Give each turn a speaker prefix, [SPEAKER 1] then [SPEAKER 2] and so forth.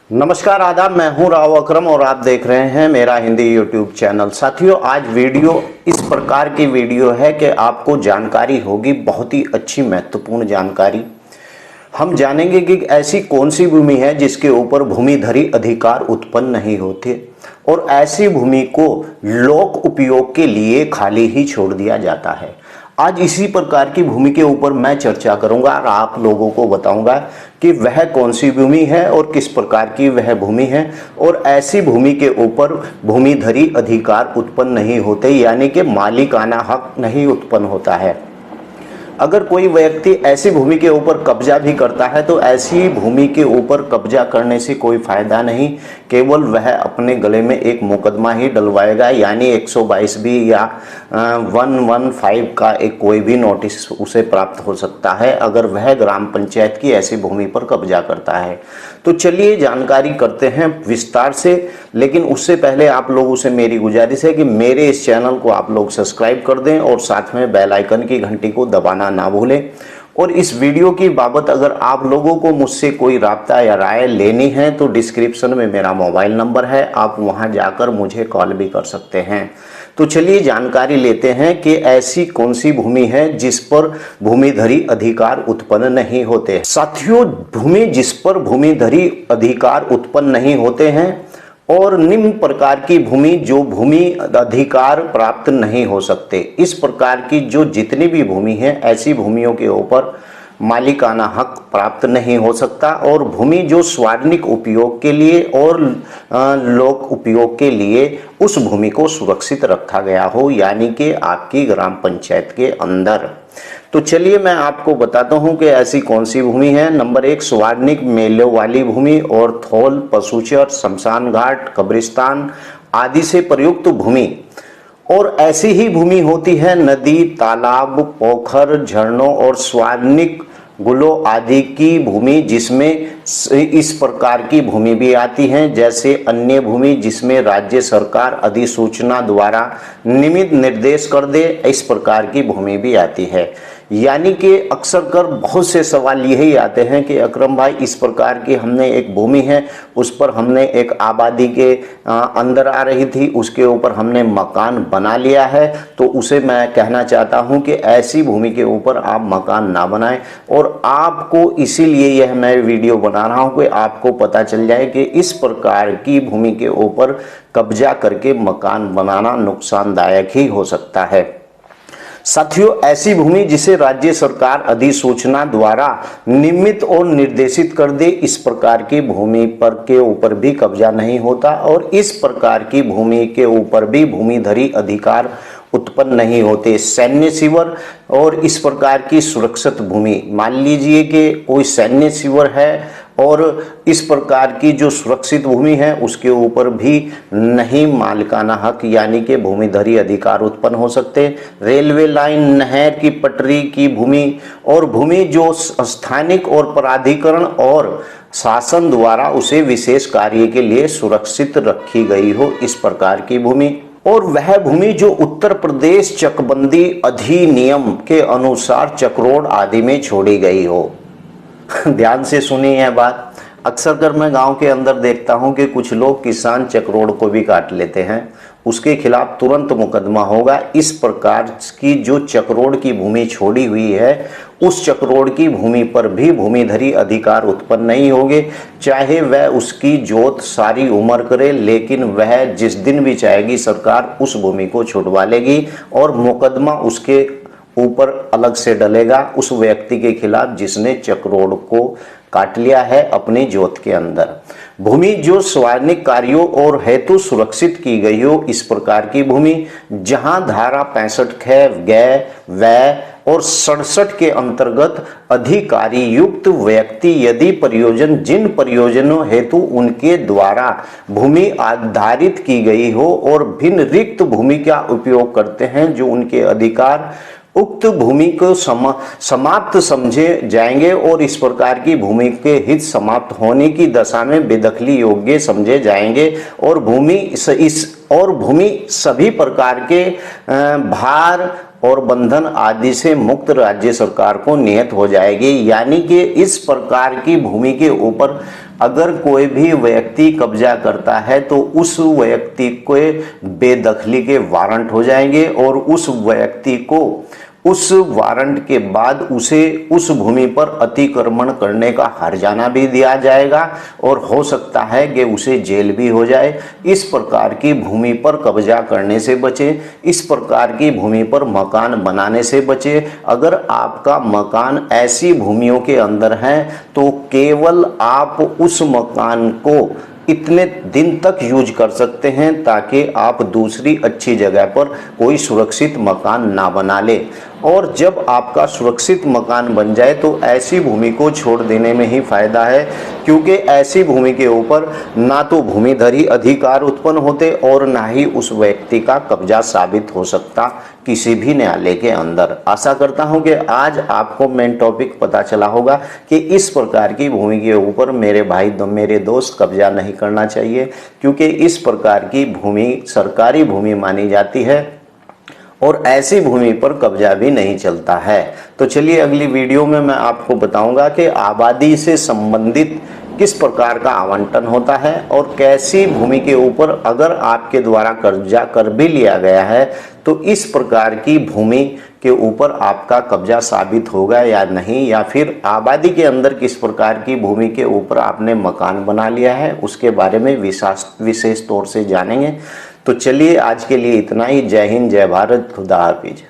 [SPEAKER 1] नमस्कार आदाब, मैं हूं राव अकरम और आप देख रहे हैं मेरा हिंदी यूट्यूब चैनल। साथियों, आज वीडियो इस प्रकार की वीडियो है कि आपको जानकारी होगी, बहुत ही अच्छी महत्वपूर्ण जानकारी। हम जानेंगे कि ऐसी कौन सी भूमि है जिसके ऊपर भूमिधरी अधिकार उत्पन्न नहीं होते और ऐसी भूमि को लोक उपयोग के लिए खाली ही छोड़ दिया जाता है। आज इसी प्रकार की भूमि के ऊपर मैं चर्चा करूंगा और आप लोगों को बताऊंगा कि वह कौन सी भूमि है और किस प्रकार की वह भूमि है और ऐसी भूमि के ऊपर भूमिधरी अधिकार उत्पन्न नहीं होते, यानी कि मालिकाना हक नहीं उत्पन्न होता है। अगर कोई व्यक्ति ऐसी भूमि के ऊपर कब्जा भी करता है तो ऐसी भूमि के ऊपर कब्जा करने से कोई फायदा नहीं, केवल वह अपने गले में एक मुकदमा ही डलवाएगा, यानी 122 बी या 115 का एक कोई भी नोटिस उसे प्राप्त हो सकता है अगर वह ग्राम पंचायत की ऐसी भूमि पर कब्जा करता है। तो चलिए जानकारी करते हैं विस्तार से, लेकिन उससे पहले आप लोगों से मेरी गुजारिश है कि मेरे इस चैनल को आप लोग सब्सक्राइब कर दें और साथ में बेल आइकन की घंटी को दबाना ना भूलें। और इस वीडियो की बाबत अगर आप लोगों को मुझसे कोई राब्ता या राय लेनी है तो डिस्क्रिप्शन में मेरा मोबाइल नंबर है, आप वहां जाकर मुझे कॉल भी कर सकते हैं। तो चलिए जानकारी लेते हैं कि ऐसी कौन सी भूमि है जिस पर भूमिधरी अधिकार उत्पन्न नहीं होते। साथियों, भूमि जिस पर भूमिधरी अधिकार उत्पन्न नहीं होते हैं और निम्न प्रकार की भूमि जो भूमि अधिकार प्राप्त नहीं हो सकते, इस प्रकार की जो जितनी भी भूमि है ऐसी भूमियों के ऊपर मालिकाना हक प्राप्त नहीं हो सकता और भूमि जो सार्वजनिक उपयोग के लिए और लोक उपयोग के लिए उस भूमि को सुरक्षित रखा गया हो, यानी कि आपकी ग्राम पंचायत के अंदर। तो चलिए मैं आपको बताता हूं कि ऐसी कौन सी भूमि है। नंबर 1, सार्वजनिक मेलों वाली भूमि और थोल, पशुचर, शमशान घाट, कब्रिस्तान आदि से प्रयुक्त भूमि। और ऐसी ही भूमि होती है नदी, तालाब, पोखर, झरनों और सार्वजनिक गुलो आदि की भूमि, जिसमें इस प्रकार की भूमि भी आती है जैसे अन्य भूमि जिसमें राज्य सरकार अधिसूचना द्वारा नियमित निर्देश कर दे, इस प्रकार की भूमि भी आती है। यानी कि अक्सर कर बहुत से सवाल यही आते हैं कि अकरम भाई, इस प्रकार की हमने एक भूमि है, उस पर हमने एक आबादी के अंदर आ रही थी, उसके ऊपर हमने मकान बना लिया है, तो उसे मैं कहना चाहता हूं कि ऐसी भूमि के ऊपर आप मकान ना बनाएं। और आपको इसीलिए यह मैं वीडियो बना रहा हूं कि आपको पता चल जाए कि इस प्रकार की भूमि के ऊपर कब्जा करके मकान बनाना नुकसानदायक ही हो सकता है। साथियों, ऐसी भूमि जिसे राज्य सरकार अधिसूचना द्वारा नियमित और निर्देशित कर दे, इस प्रकार की भूमि पर के ऊपर भी कब्जा नहीं होता और इस प्रकार की भूमि के ऊपर भी भूमिधरी अधिकार उत्पन्न नहीं होते। सैन्य शिविर और इस प्रकार की सुरक्षित भूमि, मान लीजिए कि कोई सैन्य शिविर है और इस प्रकार की जो सुरक्षित भूमि है उसके ऊपर भी नहीं मालिकाना हक यानी कि भूमिधरी अधिकार उत्पन्न हो सकते। रेलवे लाइन, नहर की पटरी की भूमि और भूमि जो स्थानिक और प्राधिकरण और शासन द्वारा उसे विशेष कार्य के लिए सुरक्षित रखी गई हो, इस प्रकार की भूमि। और वह भूमि जो उत्तर प्रदेश चकबंदी अधिनियम के अनुसार चक्रोड़ आदि में छोड़ी गई हो। ध्यान से सुनिए यह बात। अक्सर कर मैं गांव के अंदर देखता हूं कि कुछ लोग किसान चक्रोड़ को भी काट लेते हैं, उसके खिलाफ तुरंत मुकदमा होगा। इस प्रकार की जो चक्रोड़ की भूमि छोड़ी हुई है, उस चक्रोड़ की भूमि पर भी भूमिधरी अधिकार उत्पन्न नहीं होंगे, चाहे वह उसकी जोत सारी उम्र करे, लेकिन वह जिस दिन भी चाहेगी सरकार उस भूमि को छुड़वा लेगी और मुकदमा उसके ऊपर अलग से डलेगा उस व्यक्ति के खिलाफ जिसने चक्रोड़ को काट लिया है अपनी जोत के अंदर। भूमि जो सार्वजनिक कार्यों और हेतु सुरक्षित की गई हो, इस प्रकार की भूमि जहां धारा 65 ख, ग, व और 67 के अंतर्गत अधिकारी युक्त व्यक्ति यदि प्रयोजन जिन प्रयोजनों हेतु उनके द्वारा भूमि आधारित की गई हो और भिन्न रिक्त भूमि का उपयोग करते हैं जो उनके अधिकार उक्त भूमि को समाप्त समझे जाएंगे और इस प्रकार की भूमि के हित समाप्त होने की दशा में बेदखली योग्य समझे जाएंगे और भूमि सभी प्रकार के भार और बंधन आदि से मुक्त राज्य सरकार को नियत हो जाएगी। यानी कि इस प्रकार की भूमि के ऊपर अगर कोई भी व्यक्ति कब्जा करता है तो उस व्यक्ति को बेदखली के वारंट हो जाएंगे और उस व्यक्ति को उस वारंट के बाद उसे उस भूमि पर अतिक्रमण करने का हर्जाना भी दिया जाएगा और हो सकता है कि उसे जेल भी हो जाए। इस प्रकार की भूमि पर कब्जा करने से बचे, इस प्रकार की भूमि पर मकान बनाने से बचे। अगर आपका मकान ऐसी भूमियों के अंदर है तो केवल आप उस मकान को इतने दिन तक यूज कर सकते हैं ताकि आप दूसरी अच्छी जगह पर कोई सुरक्षित मकान ना बना ले। और जब आपका सुरक्षित मकान बन जाए तो ऐसी भूमि को छोड़ देने में ही फायदा है, क्योंकि ऐसी भूमि के ऊपर ना तो भूमिधरी अधिकार उत्पन्न होते और ना ही उस व्यक्ति का कब्जा साबित हो सकता किसी भी न्यायालय के अंदर। आशा करता हूं कि आज आपको मेन टॉपिक पता चला होगा कि इस प्रकार की भूमि के ऊपर मेरे भाई मेरे दोस्त कब्जा नहीं करना चाहिए, क्योंकि इस प्रकार की भूमि सरकारी भूमि मानी जाती है और ऐसी भूमि पर कब्जा भी नहीं चलता है। तो चलिए अगली वीडियो में मैं आपको बताऊंगा कि आबादी से संबंधित किस प्रकार का आवंटन होता है और कैसी भूमि के ऊपर अगर आपके द्वारा कब्जा कर भी लिया गया है तो इस प्रकार की भूमि के ऊपर आपका कब्जा साबित होगा या नहीं, या फिर आबादी के अंदर किस प्रकार की भूमि के ऊपर आपने मकान बना लिया है उसके बारे में विशेष तौर से जानेंगे। तो चलिए आज के लिए इतना ही। जय हिंद, जय भारत, खुदा हाफिज।